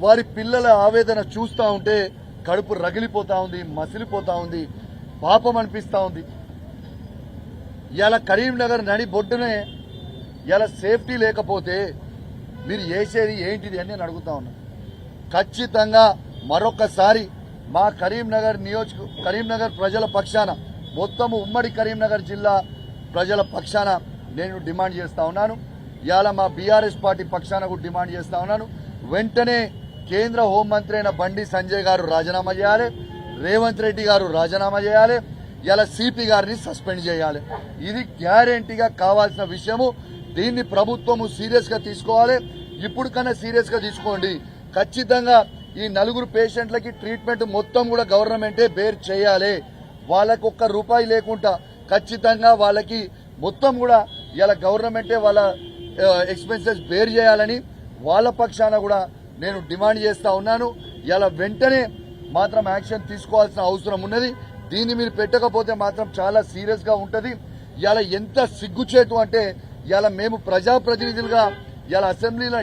వారి పిల్లల ఆవేదన చూస్తా ఉంటే కడుపు రగిలిపోతా ఉంది, మసిలిపోతా ఉంది. పాపం అనిపిస్తా ఉంది. ఇలా కరీంనగర్ నడి బొడ్డునే ఇలా సేఫ్టీ లేకపోతే మీరు చేసేది ఏంటిది అని నేను అడుగుతా ఉన్నా. ఖచ్చితంగా మరొకసారి మా కరీంనగర్ ప్రజల పక్షాన, మొత్తము ఉమ్మడి కరీంనగర్ జిల్లా ప్రజల పక్షాన నేను డిమాండ్ చేస్తా ఉన్నాను. ఇవాళ మా బీఆర్ఎస్ పార్టీ పక్షాన కూడా డిమాండ్ చేస్తా ఉన్నాను. వెంటనే కేంద్ర హోంమంత్రి అయిన బండి సంజయ్ గారు రాజీనామా చేయాలి, రేవంత్ రెడ్డి గారు రాజీనామా చేయాలి, ఇలా సిపి గారిని సస్పెండ్ చేయాలి. ఇది గ్యారెంటీగా కావాల్సిన విషయము. దీన్ని ప్రభుత్వము సీరియస్ గా తీసుకోవాలి. ఇప్పుడు కన్నా సీరియస్ గా తీసుకోండి. ఖచ్చితంగా ఈ 4 పేషెంట్లకి ట్రీట్మెంట్ మొత్తం కూడా గవర్నమెంటే బేర్ చేయాలి. వాళ్ళకి ₹1 లేకుండా ఖచ్చితంగా వాళ్ళకి మొత్తం కూడా ఇలా గవర్నమెంటే వాళ్ళ ఎక్స్పెన్సెస్ బేర్ చేయాలని వాళ్ళ పక్షాన కూడా నేను డిమాండ్ చేస్తా ఉన్నాను. ఇలా వెంటనే మాత్రం యాక్షన్ తీసుకోవాల్సిన అవసరం ఉన్నది. దీన్ని మీరు పెట్టకపోతే మాత్రం చాలా సీరియస్ గా ఉంటది. ఇలా ఎంత సిగ్గుచేటు అంటే ఇలా మేము ప్రజాప్రతినిధులుగా ఇలా అసెంబ్లీలో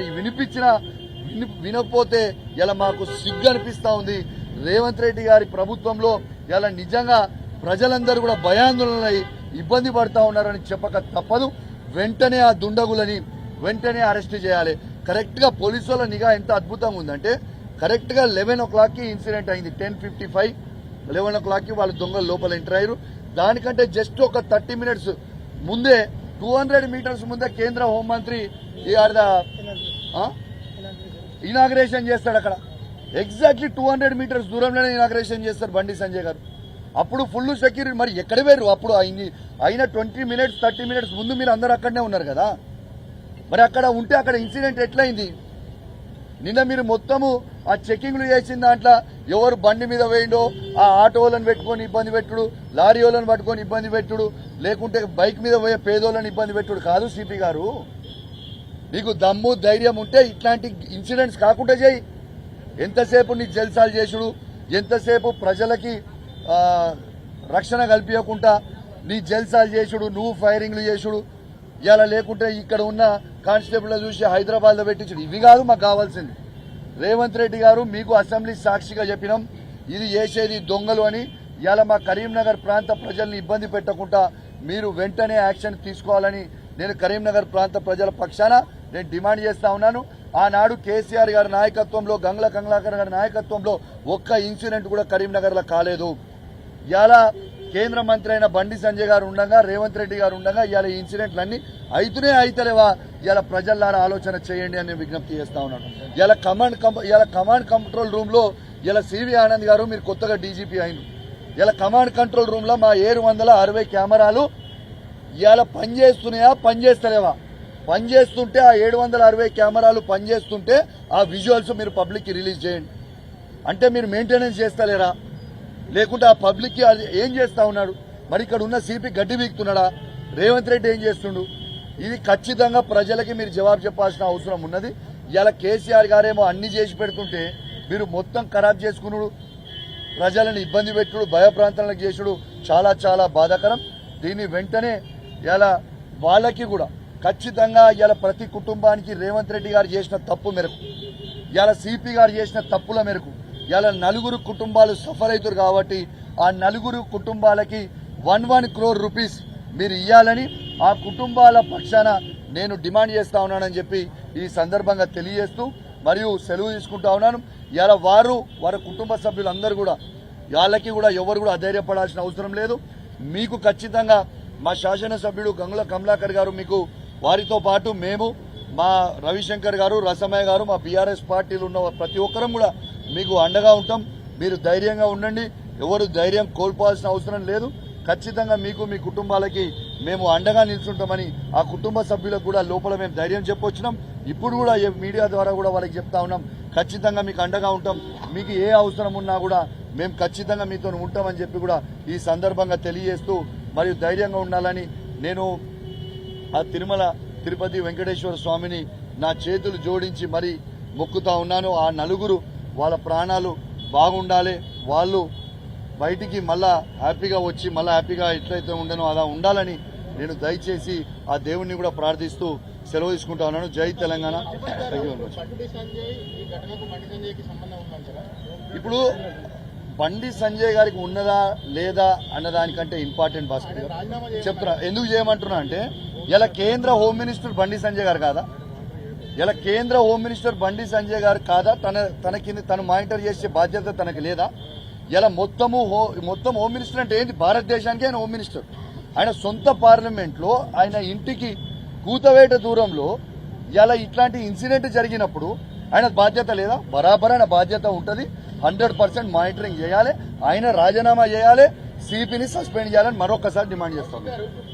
వినకపోతే ఇలా మాకు సిగ్గు అనిపిస్తా ఉంది. రేవంత్ రెడ్డి గారి ప్రభుత్వంలో ఇలా నిజంగా ప్రజలందరూ కూడా భయాందోళనలై ఇబ్బంది పడతా ఉన్నారని చెప్పక తప్పదు. వెంటనే ఆ దుండగులని వెంటనే అరెస్ట్ చేయాలి. కరెక్ట్ గా పోలీసుల నిఘా ఎంత అద్భుతంగా ఉందంటే కరెక్ట్ గా 11 o'clock కి ఇన్సిడెంట్ అయింది. 10:55 11 o'clock కి వాళ్ళు దొంగలు లోపల ఎంటర్ అయ్యారు. దానికంటే జస్ట్ ఒక 30 minutes ముందే 200 meters ముందే కేంద్ర హోంమంత్రి ఇనాగ్రేషన్ చేస్తాడు. అక్కడ ఎగ్జాక్ట్లీ 200 meters దూరంలోనే ఇనాగ్రేషన్ చేస్తారు బండి సంజయ్ గారు. అప్పుడు ఫుల్ సెక్యూరిటీ. మరి ఎక్కడ వేరు అప్పుడు అయిన 20 minutes 30 minutes ముందు మీరు అందరూ అక్కడనే ఉన్నారు కదా. మరి అక్కడ ఉంటే అక్కడ ఇన్సిడెంట్ ఎట్లయింది? నిన్న మీరు మొత్తము ఆ చెకింగ్లు చేసిన దాంట్లో ఎవరు బండి మీద వేయండో ఆ ఆటోలను పెట్టుకొని ఇబ్బంది పెట్టుడు, లారీ వాళ్ళని పట్టుకొని ఇబ్బంది పెట్టుడు, లేకుంటే బైక్ మీద పోయే పేదోళ్ళని ఇబ్బంది పెట్టుడు కాదు. సిపి గారు, నీకు దమ్ము ధైర్యం ఉంటే ఇట్లాంటి ఇన్సిడెంట్స్ కాకుండా చేయి. ఎంతసేపు నీ జల్సాలు చేసుడు, ఎంతసేపు ప్రజలకి రక్షణ కల్పించకుండా నీ జల్సాలు చేసుడు, నువ్వు ఫైరింగ్లు చేసుడు, ఇలా లేకుంటే ఇక్కడ ఉన్న కానిస్టేబుల్ చూసి హైదరాబాద్ లో పెట్టించుడు, ఇవి కాదు మాకు కావాల్సింది. రేవంత్ రెడ్డి గారు మీకు అసెంబ్లీ సాక్షిగా చెప్పినాం ఇది చేసేది దొంగలు అని. ఇలా మా కరీంనగర్ ప్రాంత ప్రజల్ని ఇబ్బంది పెట్టకుండా మీరు వెంటనే యాక్షన్ తీసుకోవాలని నేను కరీంనగర్ ప్రాంత ప్రజల పక్షాన నేను డిమాండ్ చేస్తా ఉన్నాను. ఆనాడు కేసీఆర్ గారి నాయకత్వంలో, గంగ్ల కమలాకర్ గారి నాయకత్వంలో ఒక్క ఇన్సిడెంట్ కూడా కరీంనగర్ లో కాలేదు. ఇలా కేంద్ర మంత్రి అయిన బండి సంజయ్ గారు ఉండగా, రేవంత్ రెడ్డి గారు ఉండగా ఇలా ఇన్సిడెంట్లన్నీ అయితేలేవా? ఇలా ప్రజల్లారా ఆలోచన చేయండి అని విజ్ఞప్తి చేస్తా ఉన్నాను. ఇలా కమాండ్ కంట్రోల్ రూమ్ లో ఇలా సివి ఆనంద్ గారు మీరు కొత్తగా డీజీపీ అయిన ఇలా కమాండ్ కంట్రోల్ రూమ్ లో మా 760 కెమెరాలు ఇలా పనిచేస్తున్నాయా పనిచేస్తలేవా? పనిచేస్తుంటే ఆ 760 కెమెరాలు పనిచేస్తుంటే ఆ విజువల్స్ మీరు పబ్లిక్ కి రిలీజ్ చేయండి. అంటే మీరు మెయింటెనెన్స్ చేస్తలేరా? లేకుంటే ఆ పబ్లిక్ కి ఏం చేస్తా ఉన్నాడు? మరి ఇక్కడ ఉన్న సిపి గడ్డి వీక్తున్నాడా? రేవంత్ రెడ్డి ఏం చేస్తుండు? ఇది ఖచ్చితంగా ప్రజలకి మీరు జవాబు చెప్పాల్సిన అవసరం ఉన్నది. ఇలా కేసీఆర్ గారేమో అన్ని చేసి పెడుతుంటే మీరు మొత్తం ఖరాబ్ చేసుకున్నాడు, ప్రజలను ఇబ్బంది పెట్టుడు, భయప్రాంతాలకు చేసుడు చాలా చాలా బాధాకరం. దీన్ని వెంటనే ఇలా వాళ్ళకి కూడా ఖచ్చితంగా ఇలా ప్రతి కుటుంబానికి రేవంత్ రెడ్డి గారు చేసిన తప్పు మేరకు, ఇలా సిపి గారు చేసిన తప్పుల మేరకు ఇలా 4 కుటుంబాలు సఫర్ అవుతారు కాబట్టి ఆ 4 కుటుంబాలకి 1 crore rupees మీరు ఇవ్వాలని ఆ కుటుంబాల పక్షాన నేను డిమాండ్ చేస్తా ఉన్నానని చెప్పి ఈ సందర్భంగా తెలియజేస్తూ మరియు సెలవు తీసుకుంటా ఉన్నాను. ఇలా వారి కుటుంబ సభ్యులందరూ కూడా వాళ్ళకి కూడా ఎవరు కూడా అధైర్యపడాల్సిన అవసరం లేదు. మీకు ఖచ్చితంగా మా శాసనసభ్యుడు గంగుల కమలాకర్ గారు, మీకు వారితో పాటు మేము, మా రవిశంకర్ గారు, రసమయ్య గారు, మా బీఆర్ఎస్ పార్టీలు ఉన్న ప్రతి ఒక్కరం కూడా మీకు అండగా ఉంటాం. మీరు ధైర్యంగా ఉండండి. ఎవరు ధైర్యం కోల్పోవాల్సిన అవసరం లేదు. ఖచ్చితంగా మీకు మీ కుటుంబాలకి మేము అండగా నిల్చుంటామని ఆ కుటుంబ సభ్యులకు కూడా లోపల మేము ధైర్యం చెప్పొచ్చినాం. ఇప్పుడు కూడా మీడియా ద్వారా కూడా వాళ్ళకి చెప్తా ఉన్నాం, ఖచ్చితంగా మీకు అండగా ఉంటాం. మీకు ఏ అవసరం ఉన్నా కూడా మేము ఖచ్చితంగా మీతో ఉంటామని చెప్పి కూడా ఈ సందర్భంగా తెలియజేస్తూ మరియు ధైర్యంగా ఉండాలని నేను ఆ తిరుపతి వెంకటేశ్వర స్వామిని నా చేతులు జోడించి మరి మొక్కుతా ఉన్నాను. ఆ 4 వాళ్ళ ప్రాణాలు బాగుండాలి, వాళ్ళు బయటికి మళ్ళా హ్యాపీగా వచ్చి మళ్ళా హ్యాపీగా ఎట్లయితే ఉండనో అలా ఉండాలని నేను దయచేసి ఆ దేవుణ్ణి కూడా ప్రార్థిస్తూ సెలవు తీసుకుంటా ఉన్నాను. జై తెలంగాణ. ఇప్పుడు బండి సంజయ్ గారికి ఉన్నదా లేదా అన్నదానికంటే ఇంపార్టెంట్ భాస్కర్ గారు చెప్తున్నా. ఎందుకు చేయమంటున్నా అంటే ఇలా కేంద్ర హోమ్ మినిస్టర్ బండి సంజయ్ గారు కాదా? ఇలా కేంద్ర హోమ్ మినిస్టర్ బండి సంజయ్ గారు కాదా? తను మానిటర్ చేసే బాధ్యత తనకి లేదా? ఇలా మొత్తం హోమ్ మినిస్టర్ అంటే ఏంటి? భారతదేశానికి ఆయన హోమ్ మినిస్టర్. ఆయన సొంత పార్లమెంట్ లో ఆయన ఇంటికి కూతవేట దూరంలో ఇలా ఇట్లాంటి ఇన్సిడెంట్ జరిగినప్పుడు ఆయన బాధ్యత లేదా? బరాబర్ ఆయన బాధ్యత ఉంటుంది. 100% మానిటరింగ్ చేయాలి. ఆయన రాజీనామా చేయాలి, సిపిని సస్పెండ్ చేయాలని మరొకసారి డిమాండ్ చేస్తాం.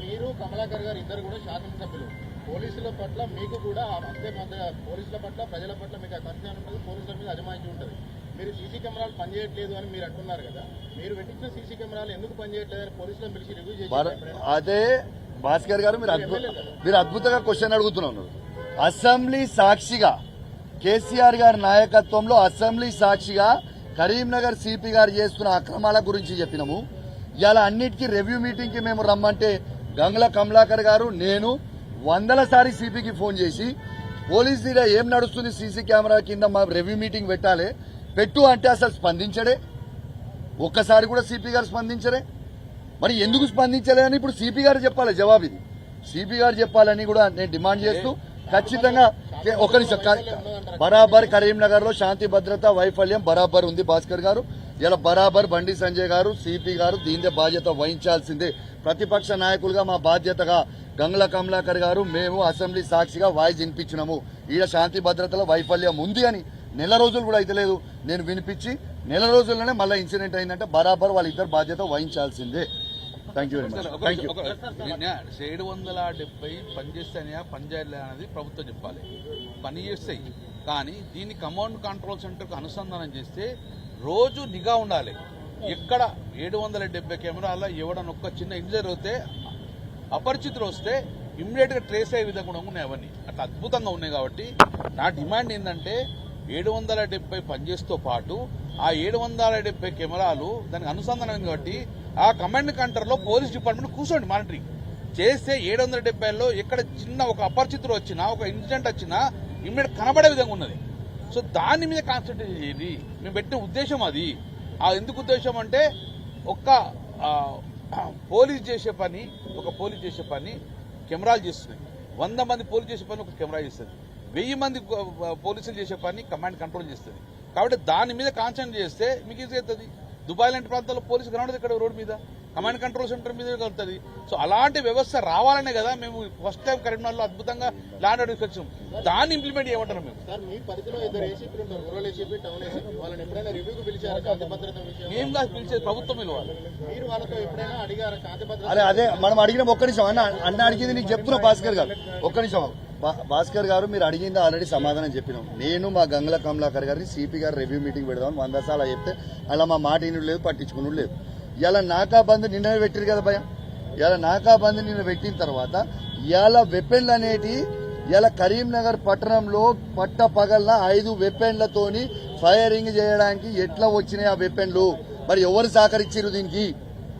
మీరు కమలాకర్ గారు ఇద్దరు కూడా శాసనసభ్యులు. పోలీసుల పట్ల మీకు కూడా అంతే పోలీసుల పట్ల ప్రజల పట్ల మీకు కన్సర్న్ ఉంటుంది, పోలీసుల మీద అజమాయిషీ ఉంటుంది. మీరు సీసీ కెమెరాలు పనిచేయట్లేదు అని మీరు అంటున్నారు కదా, మీరు పెట్టించిన సీసీ కెమెరాలు ఎందుకు పనిచేయట్లేదు అని పోలీసులను పిలిచి రివ్యూ చేసి అదే భాస్కర్ గారు మీరు అద్భుతంగా క్వశ్చన్ అడుగుతున్నారు. అసెంబ్లీ సాక్షిగా కేసీఆర్ గారి నాయకత్వంలో అసెంబ్లీ సాక్షిగా కరీంనగర్ సిపి గారు చేస్తున్న అక్రమాల గురించి చెప్పినాము. ఇలా అన్నిటికీ రివ్యూ మీటింగ్ కి మేము రమ్మంటే గంగుల కమలాకర్ గారు నేను 100 సారి సిపికి ఫోన్ చేసి పోలీస్ దగ్గర ఏం నడుస్తుంది సీసీ కెమెరా కింద మా రివ్యూ మీటింగ్ పెట్టు అంటే అసలు స్పందించడే. ఒక్కసారి కూడా సిపి గారు స్పందించరే. మరి ఎందుకు స్పందించలేదని ఇప్పుడు సిపి గారు చెప్పాలి జవాబు. ఇది సిపి గారు చెప్పాలని కూడా నేను డిమాండ్ చేస్తూ ఖచ్చితంగా ఒక నిమిషం బరాబర్ కరీంనగర్ లో శాంతి భద్రత వైఫల్యం బరాబర్ ఉంది భాస్కర్ గారు. ఇలా బరాబర్ బండి సంజయ్ గారు సిపి గారు దీనిదే బాధ్యత వహించాల్సిందే. ప్రతిపక్ష నాయకులుగా మా బాధ్యతగా గంగుల కమలాకర్ గారు మేము అసెంబ్లీ సాక్షిగా వాయిస్ వినిపించినాము. ఈడ శాంతి భద్రతల వైఫల్యం ఉంది అని నెల రోజులు కూడా అయితే లేదు. నేను వినిపించి నెల రోజుల్లోనే మళ్ళీ ఇన్సిడెంట్ అయిందంటే బరాబర్ వాళ్ళిద్దరు బాధ్యత వహించాల్సిందే. Thank you very much. Thank you. 770 పనిచేస్తాయా పనిచేయాలి అనేది ప్రభుత్వం చెప్పాలి. పని చేస్తాయి కానీ దీన్ని కమాండ్ కంట్రోల్ సెంటర్కు అనుసంధానం చేస్తే రోజు నిఘా ఉండాలి. ఎక్కడ 770 కెమెరాల ఎవడన్నా ఒక్క చిన్న ఇంజర్ అవుతే అపరిచితులు వస్తే ఇమ్మీడియట్ గా ట్రేస్ అయ్యే విధంగా కూడా ఉన్నాయి. అవన్నీ అట్లా అద్భుతంగా ఉన్నాయి. కాబట్టి నా డిమాండ్ ఏంటంటే 770 పనిచేస్తూ పాటు ఆ 770 కెమెరాలు దానికి అనుసంధానం కాబట్టి ఆ కమాండ్ కంట్రోల్లో పోలీస్ డిపార్ట్మెంట్ కూర్చోండి మానిటరింగ్ చేస్తే 770లో ఎక్కడ చిన్న ఒక అపరిచితులు వచ్చినా ఒక ఇన్సిడెంట్ వచ్చినా ఇమ్మీడియట్ కనబడే విధంగా ఉన్నది. సో దాని మీద కాన్సన్ట్రేట్ చేయండి. మేము పెట్టే ఉద్దేశం అది. ఆ ఎందుకు ఉద్దేశం అంటే ఒక పోలీస్ చేసే పని కెమెరాలు చేస్తున్నాయి. 100 మంది పోలీసు చేసే పని ఒక కెమెరా చేస్తుంది. 1000 మంది పోలీసులు చేసే పని కమాండ్ కంట్రోల్ చేస్తుంది. కాబట్టి దాని మీద కాన్సన్ట్రేట్ చేస్తే మీకు ఈజీ అవుతుంది. దుబాయ్ లాంటి ప్రాంతాల్లో పోలీసు గ్రౌండ్ ఇక్కడ రోడ్ మీద కమాండ్ కంట్రోల్ సెంటర్ మీద కలుగుతుంది. సో అలాంటి వ్యవస్థ రావాలనే కదా మేము ఫస్ట్ టైం కరీంనగర్లో అద్భుతంగా ల్యాండ్ ఆర్డర్ వచ్చాం. దాన్ని ఇంప్లిమెంట్ చేయమంటున్నాం మేము. సార్ మీ పరిధిలో ఇద్దరు ఏసీపీలు ఉంటారు, రూరల్ ఏసీపీ, టౌన్ ఏసీపీ. వాళ్ళని ఎప్పుడైనా రివ్యూకి పిలిచారు శాంతి భద్రత విషయం? మేము కాదు పిలిచేది, ప్రభుత్వం పిలవాలి. మీరు వాళ్ళతో ఎప్పుడైనా అడిగారు శాంతి భద్రత? అదే మనం అడిగిన ఒక్క నిమిషం అన్న అడిగింది నీకు చెప్తున్నా భాస్కర్ గారు. ఒక్క నిమిషం భాస్కర్ గారు మీరు అడిగింది ఆల్రెడీ సమాధానం చెప్పినాం. నేను మా గంగుల కమలాకర్ గారిని సిపి గారు రివ్యూ మీటింగ్ పెడదాం 100 సార్లు చెప్తే అలా మా మాట ఇనుడు లేదు, పట్టించుకున్నాడు లేదు. ఇలా నాకా బంద్ నిన్న పెట్టారు కదా భయ. ఇలా నాకా బంద్ నిన్న పెట్టిన తర్వాత ఇలా వెపెన్లు అనేటి ఇలా కరీంనగర్ పట్టణంలో పట్ట పగలన 5 వెపెన్లతోని ఫైరింగ్ చేయడానికి ఎట్లా వచ్చినాయి ఆ వెపెన్లు? మరి ఎవరు సహకరించారు దీనికి?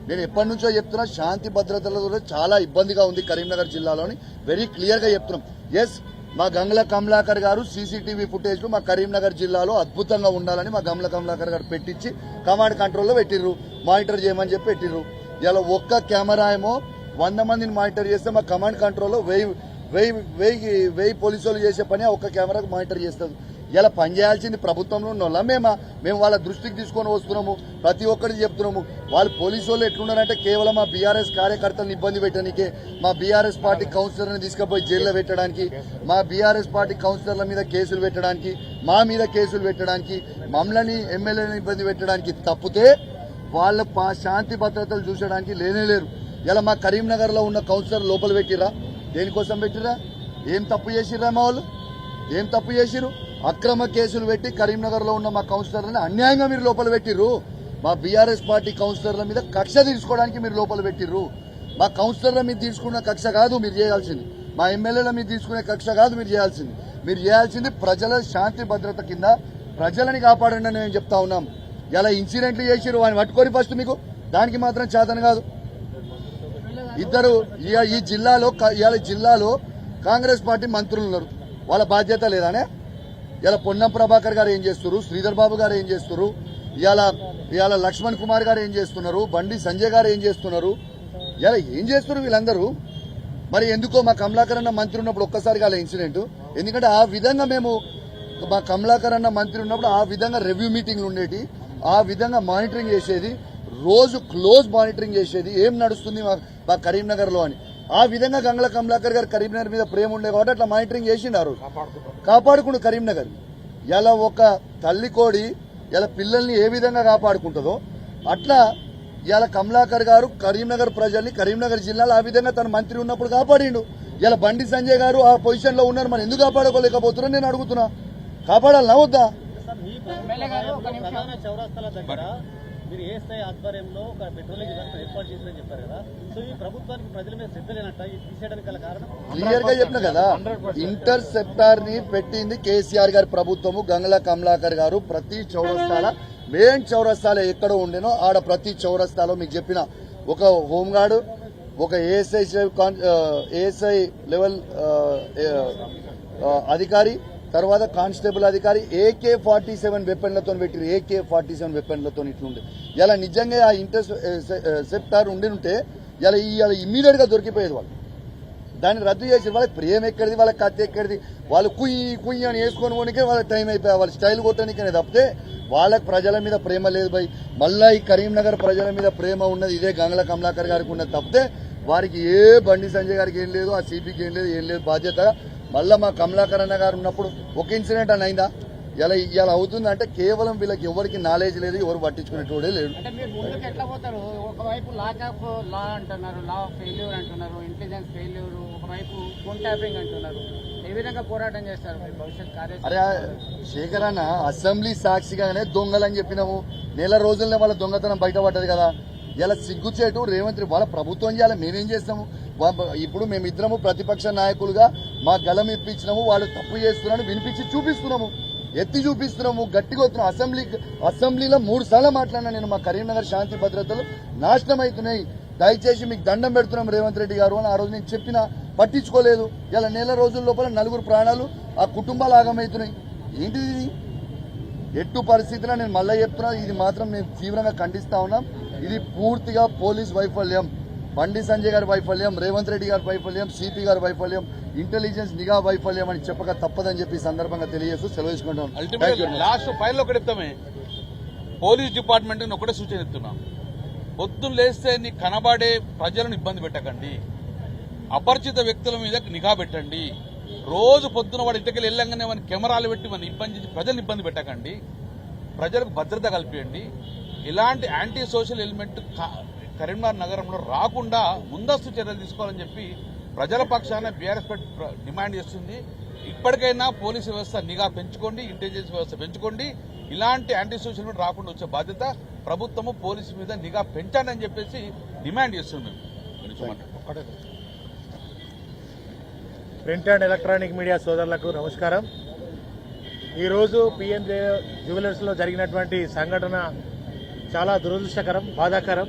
నేను ఎప్పటి నుంచో చెప్తున్నా శాంతి భద్రతలలో చాలా ఇబ్బందిగా ఉంది కరీంనగర్ జిల్లాలోని. వెరీ క్లియర్ గా చెప్తున్నాం. ఎస్ మా గంగుల కమలాకర్ గారు సీసీటీవీ ఫుటేజ్ మా కరీంనగర్ జిల్లాలో అద్భుతంగా ఉండాలని మా గంగుల కమలాకర్ గారు పెట్టించి కమాండ్ కంట్రోల్లో పెట్టిర్రు, మానిటర్ చేయమని చెప్పి పెట్టిర్రు. ఇలా ఒక్క కెమెరా ఏమో 100 మందిని మానిటర్ చేస్తే మా కమాండ్ కంట్రోల్లో 1000 పోలీసు వాళ్ళు చేసే పని ఒక్క కెమెరాకు మానిటర్ చేస్తుంది. ఇలా పనిచేయాల్సింది ప్రభుత్వంలో ఉన్నోళ్ళ మేము వాళ్ళ దృష్టికి తీసుకొని వస్తున్నాము. ప్రతి ఒక్కరికి చెప్తున్నాము. వాళ్ళు పోలీసు వాళ్ళు ఎట్లున్నారంటే కేవలం మా బీఆర్ఎస్ కార్యకర్తలను ఇబ్బంది పెట్టడానికే, మా బీఆర్ఎస్ పార్టీ కౌన్సిలర్ని తీసుకుపోయి జైల్లో పెట్టడానికి, మా బీఆర్ఎస్ పార్టీ కౌన్సిలర్ల మీద కేసులు పెట్టడానికి, మా మీద కేసులు పెట్టడానికి, మమ్మల్ని ఎమ్మెల్యేలను ఇబ్బంది పెట్టడానికి తప్పితే వాళ్ళ శాంతి భద్రతలు చూసడానికి లేరు. ఇలా మా కరీంనగర్ లో ఉన్న కౌన్సిలర్ లోపల పెట్టిరా? దేనికోసం పెట్టిరా? ఏం తప్పు చేసిర్రా? మా వాళ్ళు ఏం తప్పు చేసిరు? అక్రమ కేసులు పెట్టి కరీంనగర్ లో ఉన్న మా కౌన్సిలర్లని అన్యాయంగా మీరు లోపల పెట్టిర్రు. మా బీఆర్ఎస్ పార్టీ కౌన్సిలర్ల మీద కక్ష తీర్చుకోవడానికి మీరు లోపల పెట్టిర్రు. మా కౌన్సిలర్ల మీద తీసుకున్న కక్ష కాదు మీరు చేయాల్సింది, మా ఎమ్మెల్యేల మీద తీసుకునే కక్ష కాదు మీరు చేయాల్సింది. మీరు చేయాల్సింది ప్రజల శాంతి భద్రత కింద ప్రజలని కాపాడండి అని మేము చెప్తా ఉన్నాం. ఇలా ఇన్సిడెంట్లు చేసిరు వాడిని పట్టుకొని ఫస్ట్ మీకు దానికి మాత్రం చేతన కాదు. ఇద్దరు ఈ జిల్లాలో కాంగ్రెస్ పార్టీ మంత్రులు ఉన్నారు, వాళ్ళ బాధ్యత లేదానే? ఇలా పొన్నం ప్రభాకర్ గారు ఏం చేస్తున్నారు, శ్రీధర్ బాబు గారు ఏం చేస్తున్నారు, ఇవాళ లక్ష్మణ్ కుమార్ గారు ఏం చేస్తున్నారు, బండి సంజయ్ గారు ఏం చేస్తున్నారు, ఇలా ఏం చేస్తున్నారు వీళ్ళందరూ? మరి ఎందుకో మా కమలాకర్ అన్న మంత్రి ఉన్నప్పుడు ఒక్కసారి కాలే ఇన్సిడెంట్. ఎందుకంటే ఆ విధంగా మేము మా కమలాకర్ అన్న మంత్రి ఉన్నప్పుడు ఆ విధంగా రివ్యూ మీటింగ్లు ఉండేటి, ఆ విధంగా మానిటరింగ్ చేసేది, రోజు క్లోజ్ మానిటరింగ్ చేసేది ఏం నడుస్తుంది మా కరీంనగర్ లో అని. ఆ విధంగా గంగల కమలాకర్ గారు కరీంనగర్ మీద ప్రేమ ఉండే కాబట్టి అట్లా మానిటరింగ్ చేసిండారు, కాపాడుకుంటూ కరీంనగర్. ఇలా ఒక తల్లి కోడి ఇలా పిల్లల్ని ఏ విధంగా కాపాడుకుంటుందో అట్లా ఇలా కమలాకర్ గారు కరీంనగర్ ప్రజల్ని కరీంనగర్ జిల్లాలో ఆ విధంగా తన మంత్రి ఉన్నప్పుడు కాపాడిండు. ఇలా బండి సంజయ్ గారు ఆ పొజిషన్ లో ఉన్నారు, మనం ఎందుకు కాపాడుకోలేకపోతున్నారో నేను అడుగుతున్నా. కాపాడాలనా వద్దా? ప్రధాన చౌరస్తాల దగ్గర మీరు ఏ స్థాయి ఆధ్వర్యంలో ఒక పెట్రోలింగ్ వ్యవస్థ ఏర్పాటు చేసిందని చెప్పారు కదా, సో ఈ ప్రభుత్వానికి ప్రజల మీద శ్రద్ధ లేనట్ట ఇది తీసేయడానికి గల కారణం క్లియర్ గా చెప్పిన కదా, ఇంటర్సెప్టార్ ని పెట్టింది కేసీఆర్ గారి ప్రభుత్వము. గంగల కమలాకర్ గారు ప్రతి చౌరస్తాల మెయిన్ చౌరస్తాలో ఎక్కడ ఉండేనో ఆడ ప్రతి చౌరస్తాలో మీకు చెప్పిన ఒక హోంగార్డు, ఒక ఏఎస్ఐ లెవెల్ అధికారి, తర్వాత కానిస్టేబుల్ అధికారి AK-47 వెపన్లతో పెట్టిరు. AK-47 వెపన్లతో ఇట్లుండే ఇలా నిజంగా ఆ ఇంటర్సెప్టార్ ఉండి ఉంటే ఇలా ఇమ్మీడియట్ గా దొరికిపోయేది. వాళ్ళు దాన్ని రద్దు చేసి వాళ్ళకి ప్రేమ ఎక్కడిది, వాళ్ళకి కత్తి ఎక్కడిది, వాళ్ళు కుయ్యి అని వేసుకొని పోనికే వాళ్ళకి టైం అయిపోయా, వాళ్ళ స్టైల్ కొట్టడానికనే తప్పితే వాళ్ళకి ప్రజల మీద ప్రేమ లేదు భయ్. మళ్ళా ఈ కరీంనగర్ ప్రజల మీద ప్రేమ ఉన్నది ఇదే గంగల కమలాకర్ గారికి ఉన్నది తప్పితే వారికి ఏ బండి సంజయ్ గారికి ఏం లేదు, ఆ సిపికి ఏం లేదు బాధ్యత. మళ్ళా మా కమలాకర్ అన్న గారు ఉన్నప్పుడు ఒక ఇన్సిడెంట్ అని అయిందా? ఇలా అవుతుందంటే కేవలం వీళ్ళకి ఎవరికి నాలెడ్జ్ లేదు, ఎవరు పట్టించుకునేటోడే లేడు. అంటే మీరు ముందుకు ఎట్లా పోతారు? ఒకవైపు లాక్ ఆఫ్ లా అంటున్నారు, లా ఆఫ్ ఫెయిల్యూర్ అంటున్నారు, ఇంటెలిజెన్స్ ఫెయిల్యూర్, ఒకవైపు ఫోన్ ట్యాపింగ్ అంటున్నారు. ఏ విధంగా పోరాటం చేస్తారు మీరు భవిష్యత్ కార్యాచరణ? అరే శేఖర్ అన్న, అసెంబ్లీ సాక్షిగానే దొంగలని చెప్పినాము, నెల రోజులనే వాళ్ళ దొంగతనం బయటపడ్డది కదా. ఇలా సిగ్గుచేటు రేవంత్ వాళ్ళ ప్రభుత్వం చేయాలి, మేమేం చేస్తాము? ఇప్పుడు మేమిద్దరము ప్రతిపక్ష నాయకులుగా మా గలం ఇప్పించినాము, వాళ్ళు తప్పు చేస్తున్నాను వినిపించి చూపిస్తున్నాము, ఎత్తి చూపిస్తున్నాము, గట్టిగా వస్తున్నాం. అసెంబ్లీలో 3 సార్లు మాట్లాడినా నేను, మా కరీంనగర్ శాంతి భద్రతలు నాశనం అవుతున్నాయి, దయచేసి మీకు దండం పెడుతున్నాం రేవంత్ రెడ్డి గారు అని ఆ రోజు నేను చెప్పినా పట్టించుకోలేదు. ఇలా నెల రోజుల లోపల 4 ప్రాణాలు ఆ కుటుంబాలు ఆగమవుతున్నాయి. ఏంటిది ఇది? ఎట్టు పరిస్థితిలో నేను మళ్ళీ చెప్తున్నా, ఇది మాత్రం మేము తీవ్రంగా ఖండిస్తా ఉన్నాం. ఇది పూర్తిగా పోలీస్ వైఫల్యం, బండి సంజయ్ గారి వైఫల్యం, రేవంత్ రెడ్డి గారి వైఫల్యం, సిపి గారి వైఫల్యం, ఇంటెలిజెన్స్ నిఘా వైఫల్యం అని చెప్పక తప్పదని చెప్పి ఈ సందర్భంగా తెలియజేస్తూ సెలవు తీసుకుంటాం. లాస్ట్ ఫైల్లో ఒకటి చెప్తామే, పోలీస్ డిపార్ట్మెంట్ ఒకటే సూచన ఇస్తున్నాం, పొద్దున్న లేస్తే నీ కనబడే ప్రజలను ఇబ్బంది పెట్టకండి, అపరిచిత వ్యక్తుల మీద నిఘా పెట్టండి, రోజు పొద్దున వాడి ఇంటికి వెళ్ళంగానే మన కెమెరాలు పెట్టి మన ఇబ్బంది చేసి ప్రజలను ఇబ్బంది పెట్టకండి, ప్రజలకు భద్రత కల్పించండి. ఇలాంటి యాంటీ సోషల్ ఎలిమెంట్ కరీంనగర్ నగరంలో రాకుండా ముందస్తు చర్యలు తీసుకోవాలని చెప్పి ప్రజల పక్షాన బీఆర్ఎస్ డిమాండ్ చేస్తుంది. ఇప్పటికైనా పోలీసు వ్యవస్థ నిఘా పెంచుకోండి, ఇంటెలిజెన్స్ వ్యవస్థ పెంచుకోండి. ఇలాంటి యాంటీ సోషల్ ఎలిమెంట్ రాకుండా వచ్చే బాధ్యత ప్రభుత్వము పోలీసు మీద నిఘా పెంచండి అని చెప్పేసి డిమాండ్ చేస్తుంది. ప్రింట్ అండ్ ఎలక్ట్రానిక్ మీడియా సోదరులకు నమస్కారం. ఈరోజు పిఎం జ్యువెలర్స్లో జరిగినటువంటి సంఘటన చాలా దురదృష్టకరం, బాధాకరం.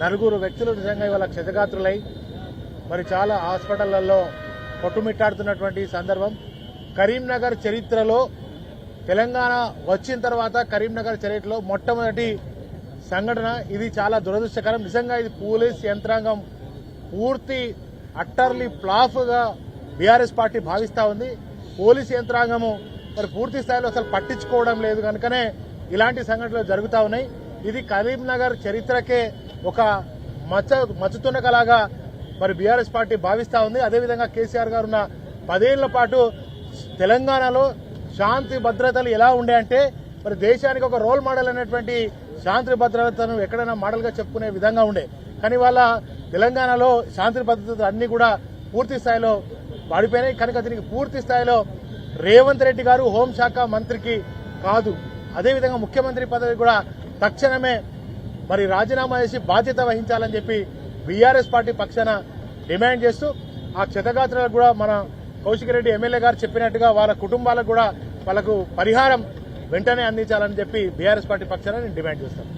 4 వ్యక్తులు నిజంగా ఇవాళ క్షతగాత్రులై మరి చాలా హాస్పిటళ్లలో కొట్టుమిట్టాడుతున్నటువంటి సందర్భం. కరీంనగర్ చరిత్రలో, తెలంగాణ వచ్చిన తర్వాత కరీంనగర్ చరిత్రలో మొట్టమొదటి సంఘటన ఇది. చాలా దురదృష్టకరం. నిజంగా ఇది పోలీస్ యంత్రాంగం పూర్తి అట్టర్లీ ఫ్లాప్గా బీఆర్ఎస్ పార్టీ భావిస్తూ ఉంది. పోలీస్ యంత్రాంగము మరి పూర్తి స్థాయిలో అసలు పట్టించుకోవడం లేదు కనుకనే ఇలాంటి సంఘటనలు జరుగుతూ ఉన్నాయి. ఇది కరీంనగర్ చరిత్రకే ఒక మచ్చుతునకలాగా మరి బీఆర్ఎస్ పార్టీ భావిస్తూ ఉంది. అదేవిధంగా కేసీఆర్ గారు ఉన్న 10 ఏళ్ల పాటు తెలంగాణలో శాంతి భద్రతలు ఎలా ఉండే అంటే మరి దేశానికి ఒక రోల్ మోడల్ అనేటువంటి శాంతి భద్రతను ఎక్కడైనా మోడల్గా చెప్పుకునే విధంగా ఉండే. కానీ వాళ్ళ తెలంగాణలో శాంతి భద్రతలు అన్ని కూడా పూర్తి స్థాయిలో పడిపోయినాయి. కనుక దీనికి పూర్తి స్థాయిలో రేవంత్ రెడ్డి గారు హోంశాఖ మంత్రికి కాదు, అదేవిధంగా ముఖ్యమంత్రి పదవి కూడా తక్షణమే మరి రాజీనామా చేసి బాధ్యత వహించాలని చెప్పి బీఆర్ఎస్ పార్టీ పక్షాన డిమాండ్ చేస్తూ ఆ క్షతగాత్రులకు కూడా మన కౌశిక్ రెడ్డి ఎమ్మెల్యే గారు చెప్పినట్టుగా వాళ్ళ కుటుంబాలకు కూడా వాళ్ళకు పరిహారం వెంటనే అందించాలని చెప్పి బీఆర్ఎస్ పార్టీ పక్షాన నేను డిమాండ్ చేస్తాను.